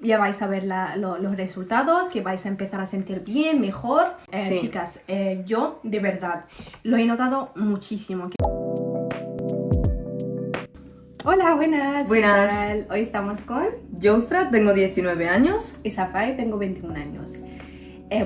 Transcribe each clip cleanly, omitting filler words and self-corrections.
Ya vais a ver los resultados, que vais a empezar a sentir bien, mejor. Sí. Chicas, yo de verdad lo he notado muchísimo. Hola, buenas. Buenas. ¿Qué tal? Hoy estamos con Joustra, tengo 19 años. y Safai, tengo 21 años.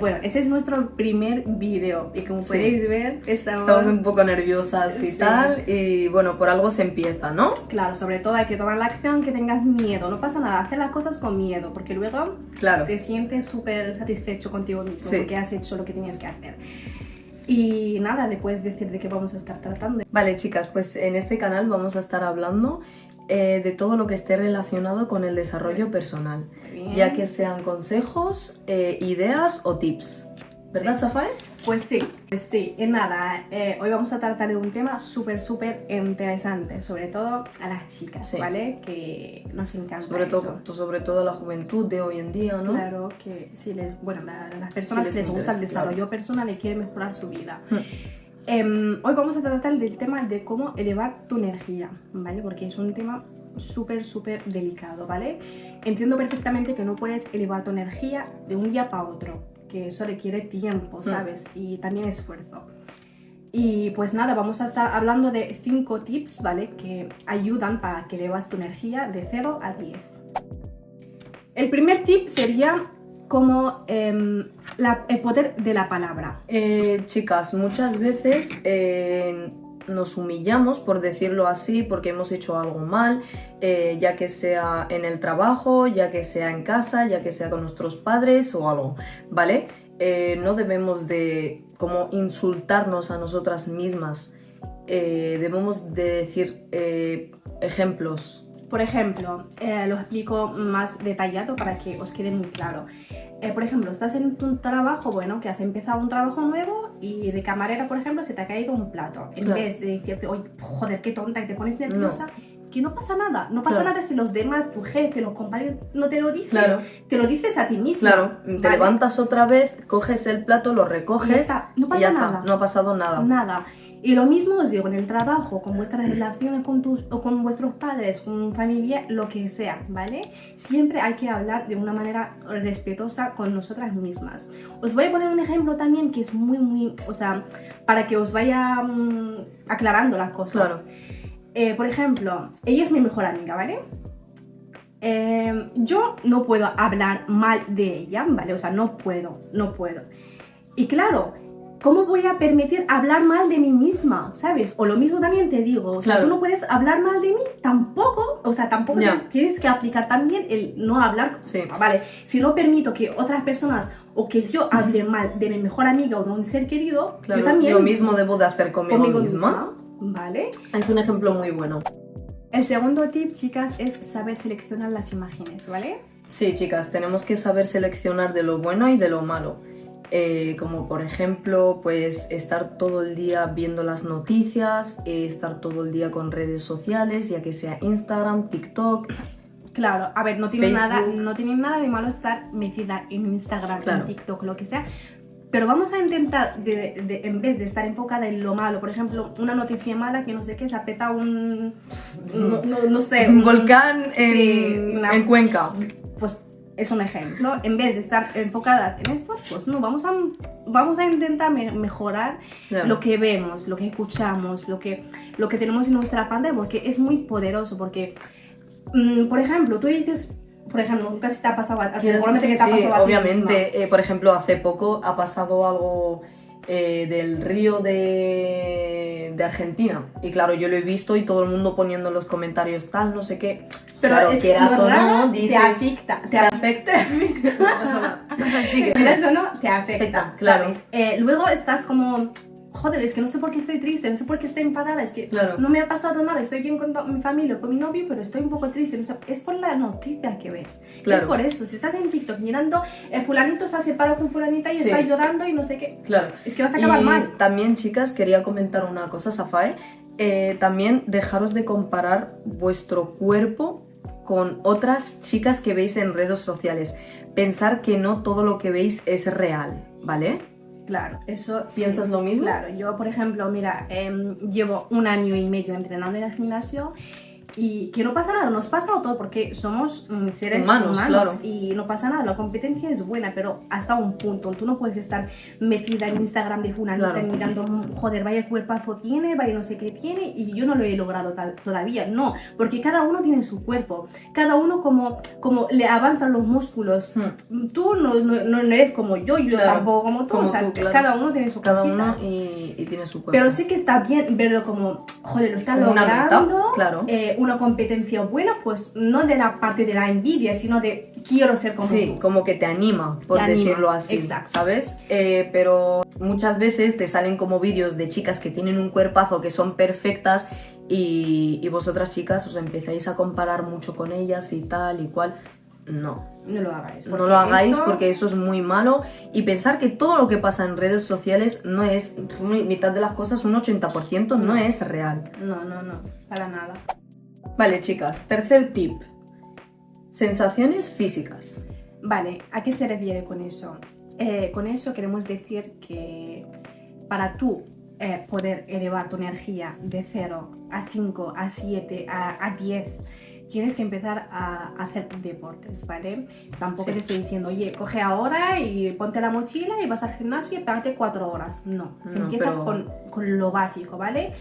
Bueno, ese es nuestro primer vídeo y como Sí. podéis ver, Estamos un poco nerviosas y Sí. tal, y bueno, por algo se empieza, ¿no? Claro, sobre todo hay que tomar la acción que tengas miedo. No pasa nada, hacer las cosas con miedo, porque luego Claro. te sientes súper satisfecho contigo mismo, Sí. porque has hecho lo que tenías que hacer. Y nada, después decir de qué vamos a estar tratando. Vale, chicas, pues en este canal vamos a estar hablando de todo lo que esté relacionado con el desarrollo personal, Bien. ya que sean consejos, ideas o tips. ¿Verdad, Sí. Safai? Pues sí, y nada, hoy vamos a tratar de un tema súper interesante, sobre todo a las chicas, Sí. ¿vale? Que nos encanta Sobre todo la juventud de hoy en día, ¿no? Claro que si les, bueno, las personas Sí que les gusta el interesa, desarrollo personal y quieren mejorar su vida. Hmm. Hoy vamos a tratar del tema de cómo elevar tu energía, ¿vale? Porque es un tema súper delicado, ¿vale? Entiendo perfectamente que no puedes elevar tu energía de un día para otro, que eso requiere tiempo, ¿sabes? Y también esfuerzo. Y pues nada, vamos a estar hablando de 5 tips, ¿vale? Que ayudan para que elevas tu energía de 0 a 10. El primer tip sería como el poder de la palabra. Chicas, muchas veces nos humillamos, por decirlo así, porque hemos hecho algo mal, ya que sea en el trabajo, ya que sea en casa, ya que sea con nuestros padres o algo, ¿vale? No debemos de como insultarnos a nosotras mismas, debemos de decir ejemplos. Por ejemplo, lo explico más detallado para que os quede muy claro. Por ejemplo, estás en tu trabajo, bueno, que has empezado un trabajo nuevo y de camarera, por ejemplo, se te ha caído un plato. En Claro. vez de decirte, oye, joder, qué tonta, y te pones nerviosa, que no pasa nada. No pasa nada si los demás, tu jefe, los compañeros, no te lo dicen. Claro. Te lo dices a ti mismo. Claro, te ¿vale? levantas otra vez, coges el plato, lo Y recoges ya está. No pasa y ya nada. está, no ha pasado nada. Nada. Y lo mismo os digo en el trabajo, con vuestras relaciones o con vuestros padres, con familia, lo que sea, ¿vale? Siempre hay que hablar de una manera respetuosa con nosotras mismas. Os voy a poner un ejemplo también que es muy, o sea, para que os vaya aclarando las cosas. Claro. Por ejemplo, ella es mi mejor amiga, ¿vale? Yo no puedo hablar mal de ella, ¿vale? O sea, no puedo. Y claro, ¿cómo voy a permitir hablar mal de mí misma? ¿Sabes? O lo mismo también te digo, o sea, Claro. tú no puedes hablar mal de mí tampoco, o sea, tampoco Ya. tienes que aplicar también el no hablar. Sí. Vale, si no permito que otras personas o que yo hable mal de mi mejor amiga o de un ser querido, Claro, yo también lo mismo debo de hacer conmigo misma. ¿vale? Es un ejemplo muy bueno. El segundo tip, chicas, es saber seleccionar las imágenes, ¿vale? Sí, chicas, tenemos que saber seleccionar de lo bueno y de lo malo. Como por ejemplo, pues estar todo el día viendo las noticias, estar todo el día con redes sociales, ya que sea Instagram, TikTok. Claro, a ver, no tiene Facebook. nada de malo estar metida en Instagram, Claro. en TikTok, lo que sea. Pero vamos a intentar, en vez de estar enfocada en lo malo, por ejemplo, una noticia mala que no sé qué, se apeta un... No sé. Un volcán sí, en Cuenca. Pues es un ejemplo. En vez de estar enfocadas en esto, pues no, vamos a intentar mejorar Claro. lo que vemos, lo que escuchamos, lo que tenemos en nuestra pantalla, porque es muy poderoso, porque, por ejemplo, tú dices... Por ejemplo, nunca se te ha pasado seguramente que te ha pasado a ti obviamente. misma. Por ejemplo, hace poco ha pasado algo del río de Argentina. Y claro, yo lo he visto y todo el mundo poniendo en los comentarios tal, no sé qué. Pero claro, es que quieras lo o raro no, te dices... afecta. No pasa nada. Sigue. Quieras o no, te afecta, Claro. ¿sabes? Luego estás como... Joder, es que no sé por qué estoy triste, no sé por qué estoy enfadada, es que Claro. no me ha pasado nada, estoy bien con mi familia, con mi novio, pero estoy un poco triste. No sé, es por la noticia que ves. Claro. Es por eso, si estás en TikTok mirando, fulanito se ha separado con fulanita y Sí. está llorando y no sé qué. Claro. Es que vas a acabar y mal. También, chicas, quería comentar una cosa, Safae. También dejaros de comparar vuestro cuerpo con otras chicas que veis en redes sociales. Pensar que no todo lo que veis es real, ¿vale? Claro, eso... ¿Piensas sí, lo mismo? Claro, yo por ejemplo, mira, llevo 1 año y medio entrenando en el gimnasio Y que no pasa nada, nos pasa a todos porque somos seres Humanos, claro. y no pasa nada, la competencia es buena, pero hasta un punto. Tú no puedes estar metida en Instagram de fulanita Claro. mirando, joder, vaya cuerpazo tiene, vaya no sé qué tiene, y yo no lo he logrado todavía. No, porque cada uno tiene su cuerpo, cada uno como le avanzan los músculos. Tú no eres como yo Claro, tampoco como tú, como o sea, tú, claro. cada uno tiene sus Cada uno cositas. y tiene su cuerpo. Pero sí que está bien verlo como, joder, lo está Como una meta, logrando, claro. una competencia buena, pues no de la parte de la envidia, sino de quiero ser como Sí, tú. como que te anima, por Te anima, decirlo así, exacto. ¿sabes? Pero muchas veces te salen como vídeos de chicas que tienen un cuerpazo, que son perfectas, y vosotras chicas os empezáis a comparar mucho con ellas y tal y cual. No. No lo hagáis. No lo hagáis esto- porque eso es muy malo, y pensar que todo lo que pasa en redes sociales no es, mitad de las cosas, un 80% no es real. No, para nada. Vale, chicas, tercer tip. Sensaciones físicas. Vale, ¿a qué se refiere con eso? Con eso queremos decir que para tú poder elevar tu energía de 0 a 5, a 7, a 10, tienes que empezar a hacer deportes, ¿vale? Tampoco Sí. te estoy diciendo, oye, coge ahora y ponte la mochila y vas al gimnasio y pégate 4 horas. No, se No, empieza pero- con lo básico, ¿vale?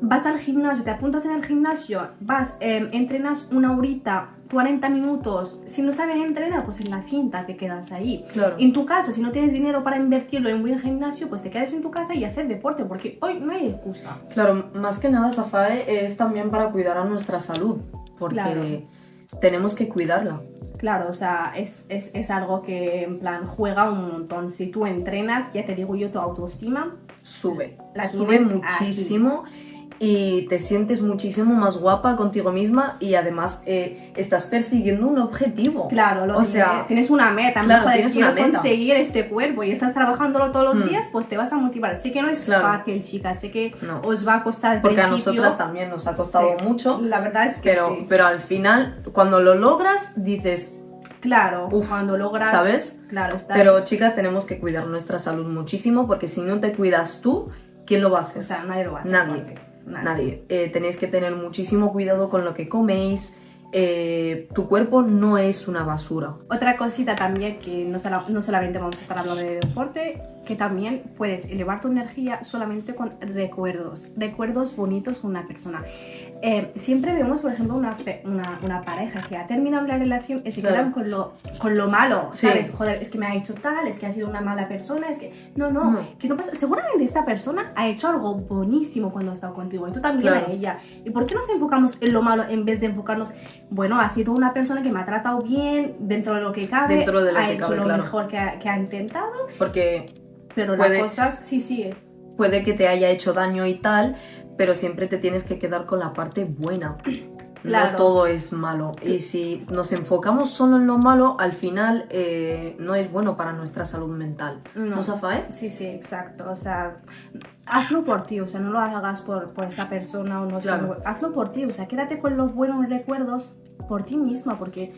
Vas al gimnasio, te apuntas en el gimnasio, vas, entrenas una horita, 40 minutos. Si no sabes entrenar, pues en la cinta te quedas ahí. Claro. En tu casa, si no tienes dinero para invertirlo en un buen gimnasio, pues te quedas en tu casa y haces deporte, porque hoy no hay excusa. Claro, más que nada, Safae, es también para cuidar a nuestra salud, porque Claro. tenemos que cuidarla. Claro, o sea, es algo que en plan juega un montón. Si tú entrenas, ya te digo yo, tu autoestima Sube tienes muchísimo y te sientes muchísimo más guapa contigo misma, y además estás persiguiendo un objetivo. Claro, o sea, tienes una meta, claro, joder, tienes quiero una meta. conseguir este cuerpo y estás trabajándolo todos los días, pues te vas a motivar. Sé que no es Claro. fácil, chicas, sé que No. os va a costar al porque a principio. nosotras también nos ha costado Sí, mucho, la verdad es que sí. pero al final, cuando lo logras, dices, Claro, Uf, cuando logras, ¿sabes? Claro, está pero ahí. chicas, tenemos que cuidar nuestra salud muchísimo, porque si no te cuidas tú, ¿quién lo va a hacer? O sea, nadie lo va a hacer. Nadie. por ti, Nadie. Tenéis que tener muchísimo cuidado con lo que coméis. Tu cuerpo no es una basura. Otra cosita también, que no solamente vamos a estar hablando de deporte, que también puedes elevar tu energía solamente con recuerdos bonitos con una persona. Siempre vemos, por ejemplo, una pareja que ha terminado la relación y se Claro. quedan con lo malo, Sí. ¿sabes? Joder, es que me ha hecho tal, es que ha sido una mala persona, es que... No, No. que no pasa. Seguramente esta persona ha hecho algo buenísimo cuando ha estado contigo y tú también Claro. a ella. ¿Y por qué nos enfocamos en lo malo en vez de enfocarnos, bueno, ha sido una persona que me ha tratado bien, dentro de lo que cabe, Dentro de lo ha que hecho cabe, lo claro. mejor que ha intentado, Porque pero Puede- las cosas, sí, puede que te haya hecho daño y tal, pero siempre te tienes que quedar con la parte buena. Claro. No todo es malo. Y si nos enfocamos solo en lo malo, al final no es bueno para nuestra salud mental. No. ¿No, Safae? sí, exacto, o sea, hazlo por ti, o sea, no lo hagas por esa persona o no sé, Claro. hazlo por ti, o sea, quédate con los buenos recuerdos por ti misma, porque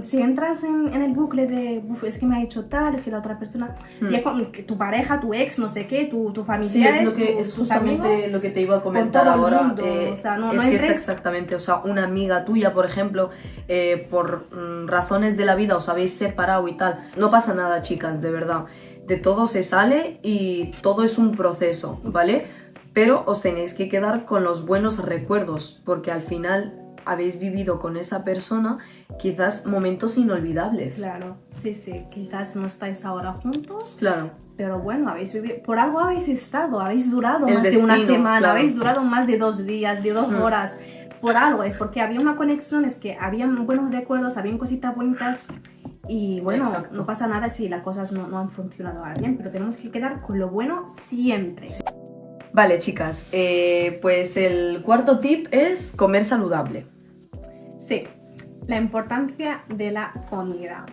si entras en el bucle de, "Uf, es que me ha hecho tal, es que la otra persona, ya con que tu pareja, tu ex, no sé qué, tu familia, Sí, es tus justamente amigos, lo que te iba a con comentar todo el ahora. mundo, o sea, no es que es entres- exactamente, o sea, una amiga tuya, por ejemplo, por razones de la vida os habéis separado y tal. No pasa nada, chicas, de verdad. De todo se sale y todo es un proceso, ¿vale? Pero os tenéis que quedar con los buenos recuerdos, porque al final habéis vivido con esa persona quizás momentos inolvidables. Claro, sí, quizás no estáis ahora juntos, Claro. pero bueno, habéis vivido, por algo habéis estado, habéis durado El más de una destino, semana, claro. habéis durado más de 2 días, de 2 horas, por algo, es porque había una conexión, es que habían buenos recuerdos, habían cositas bonitas y bueno, Exacto. no pasa nada si las cosas no han funcionado ahora bien, pero tenemos que quedar con lo bueno siempre. Vale, chicas, pues el cuarto tip es comer saludable. Sí, la importancia de la comida.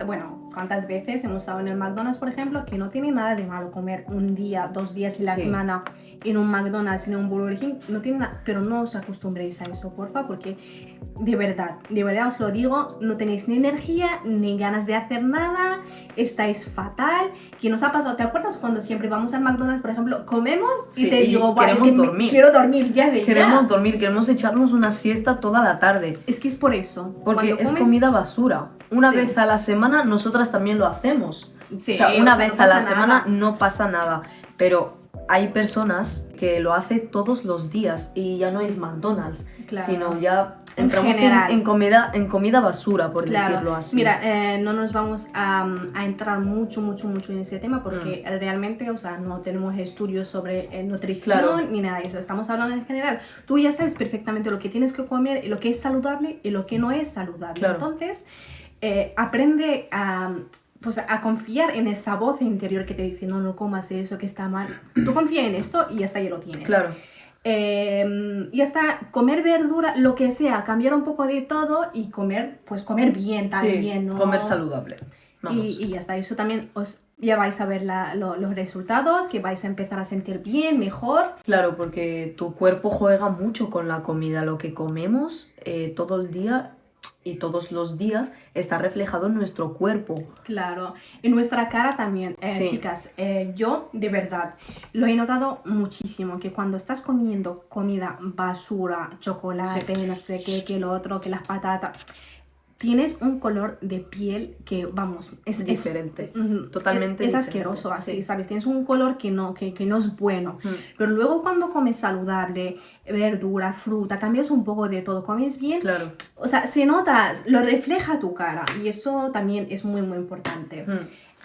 Bueno, ¿Cuántas veces hemos estado en el McDonald's, por ejemplo, que no tiene nada de malo comer un día, 2 días en la semana en un McDonald's, en un Burger King? No tiene nada, pero no os acostumbréis a eso, porfa, porque de verdad os lo digo, no tenéis ni energía, ni ganas de hacer nada, estáis fatal. ¿Qué nos ha pasado? ¿Te acuerdas cuando siempre vamos al McDonald's, por ejemplo, comemos y te digo, queremos es que dormir. quiero dormir ya de Queremos ya. dormir, queremos echarnos una siesta toda la tarde. Es que es por eso. Porque Cuando es comes, comida basura. Una vez a la semana nosotras también lo hacemos. Sí, o sea, una vez no a la pasa semana nada. no pasa nada. Pero hay personas que lo hacen todos los días y ya no es McDonald's, Claro. sino ya En entramos general. en comida basura, por Claro. decirlo así. Mira, no nos vamos a entrar mucho en ese tema porque realmente, o sea, no tenemos estudios sobre nutrición Claro. ni nada de eso. Estamos hablando en general. Tú ya sabes perfectamente lo que tienes que comer, lo que es saludable y lo que no es saludable. Claro. Entonces, aprende pues a confiar en esa voz interior que te dice, no comas eso, que está mal. Tú confía en esto y hasta ahí lo tienes. Claro. Y hasta comer verdura, lo que sea, cambiar un poco de todo y comer bien también, ¿no? Comer saludable. Y ya está, eso también ya vais a ver los resultados, que vais a empezar a sentir bien, mejor. Claro, porque tu cuerpo juega mucho con la comida. Lo que comemos todo el día y todos los días está reflejado en nuestro cuerpo. Claro, en nuestra cara también, Sí. chicas, yo de verdad lo he notado muchísimo, que cuando estás comiendo comida basura, chocolate, no sé qué, que lo otro, que las patatas, tienes un color de piel que, vamos, es Diferente, ujú, totalmente es diferente, asqueroso así, sí. ¿sabes? Tienes un color que no es bueno. Pero luego cuando comes saludable, verdura, fruta, cambias un poco de todo, comes bien, Claro. o sea, se nota, lo refleja tu cara y eso también es muy, muy importante.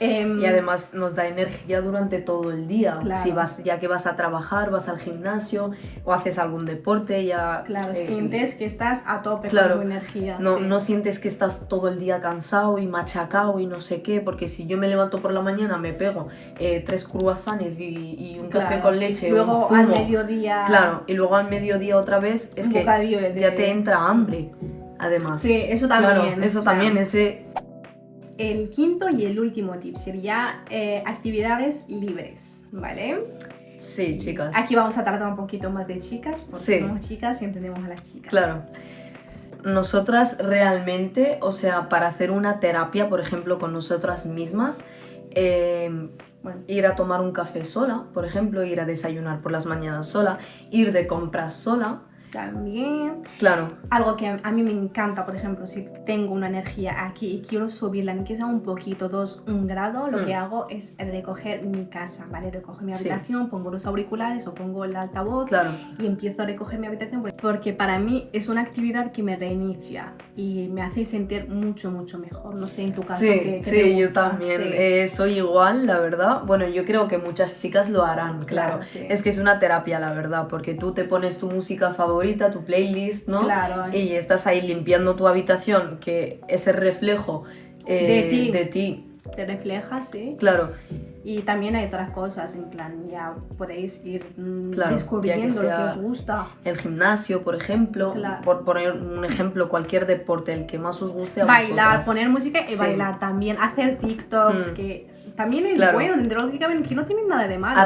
Y además nos da energía durante todo el día. Claro. Ya que vas a trabajar, vas al gimnasio o haces algún deporte, ya... Claro, sientes que estás a tope claro, con tu energía. No, sí. no sientes que estás todo el día cansado y machacado y no sé qué, porque si yo me levanto por la mañana, me pego 3 croissants y un café Claro. con leche, Luego un zumo. al mediodía. Claro, y luego al mediodía otra vez, es Un que bocadillo de- ya te entra hambre, además. Sí, eso también. Claro, eso o sea, también, ese... El quinto y el último tip sería actividades libres, ¿vale? Sí, chicas. Aquí vamos a tratar un poquito más de chicas, porque Sí. somos chicas y entendemos a las chicas. Claro. Nosotras realmente, o sea, para hacer una terapia, por ejemplo, con nosotras mismas, Bueno, ir a tomar un café sola, por ejemplo, ir a desayunar por las mañanas sola, ir de compras sola, también claro, algo que a mí me encanta, por ejemplo, si tengo una energía aquí y quiero subirla, ni que sea un poquito, 1 grado, lo que hago es recoger mi casa, ¿vale? Recojo mi Sí. habitación, pongo los auriculares o pongo el altavoz claro. y empiezo a recoger mi habitación porque para mí es una actividad que me reinicia y me hace sentir mucho, mucho mejor. No sé, en tu caso, Sí, ¿qué te sí, yo gusta? también. Sí. Soy igual, la verdad. Bueno, yo creo que muchas chicas lo harán, claro. Claro, sí. Es que es una terapia, la verdad, porque tú te pones tu música favorita, tu playlist, ¿no? Claro. Y estás ahí limpiando tu habitación, que es el reflejo De ti. ti. Te refleja, sí. Claro, Y también hay otras cosas, en plan, ya podéis ir Claro, descubriendo ya que lo que sea- os gusta. el gimnasio, por ejemplo, Claro. por poner un ejemplo, cualquier deporte, el que más os guste a Bailar, vosotras. poner música y Sí. bailar también, hacer TikToks, que también es Claro. bueno, dentro de lo que cabe, que no tiene nada de malo. o sea,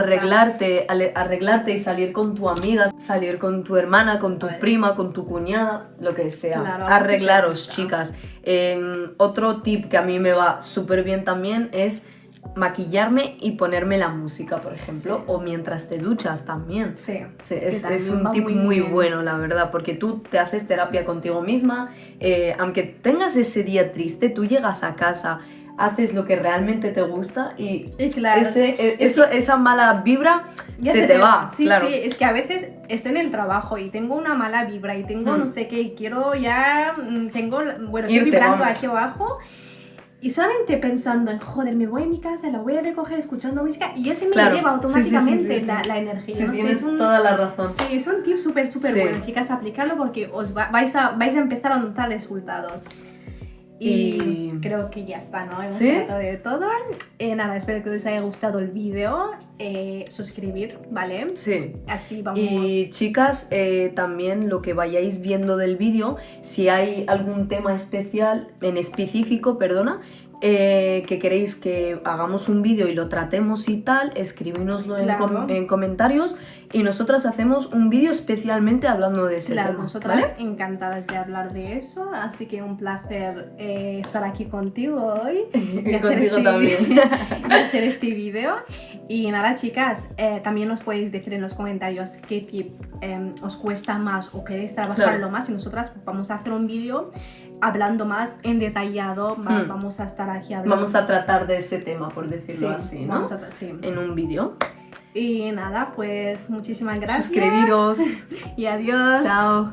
Arreglarte y salir con tu amiga, salir con tu hermana, con tu Vale. prima, con tu cuñada, lo que sea. Claro, algo que te Arreglaros, gusta. chicas. Otro tip que a mí me va súper bien también es maquillarme y ponerme la música, por ejemplo, Sí. o mientras te duchas también. Sí, Sí, que es también un va tip muy bien. bueno, la verdad, porque tú te haces terapia contigo misma, aunque tengas ese día triste, tú llegas a casa, haces lo que realmente te gusta y Y claro, esa mala vibra ya se te va, Sí, claro. sí, es que a veces estoy en el trabajo y tengo una mala vibra y tengo no sé qué, y quiero ya, bueno, estoy Irte, vibrando vamos. aquí abajo y solamente pensando en, joder, me voy a mi casa, la voy a recoger escuchando música y ya se me Claro, eleva sí, automáticamente sí, sí, sí. la energía. Sí, no sé, tienes es un- toda la razón. Sí, es un tip súper Sí. bueno, chicas, aplicarlo porque vais a empezar a notar resultados. Y creo que ya está, ¿no? Hemos ¿Sí? tratado de todo. Nada, espero que os haya gustado el vídeo. Suscribir, ¿vale? Sí. Así vamos. Y chicas, también lo que vayáis viendo del vídeo, si hay algún tema especial, en específico, perdona, que queréis que hagamos un vídeo y lo tratemos y tal, escribínoslo Claro. en comentarios y nosotras hacemos un vídeo especialmente hablando de ese Claro, tema, nosotras ¿vale? encantadas de hablar de eso, así que un placer estar aquí contigo hoy Y contigo también. y hacer este vídeo. Y nada, chicas, también nos podéis decir en los comentarios qué tip os cuesta más o queréis trabajarlo Claro. más y nosotras vamos a hacer un vídeo hablando más en detallado, vamos a estar aquí hablando. Vamos a tratar de ese tema, por decirlo Sí, así, ¿no? vamos a sí. En un vídeo. Y nada, pues muchísimas gracias. Suscribiros. Y adiós. Chao.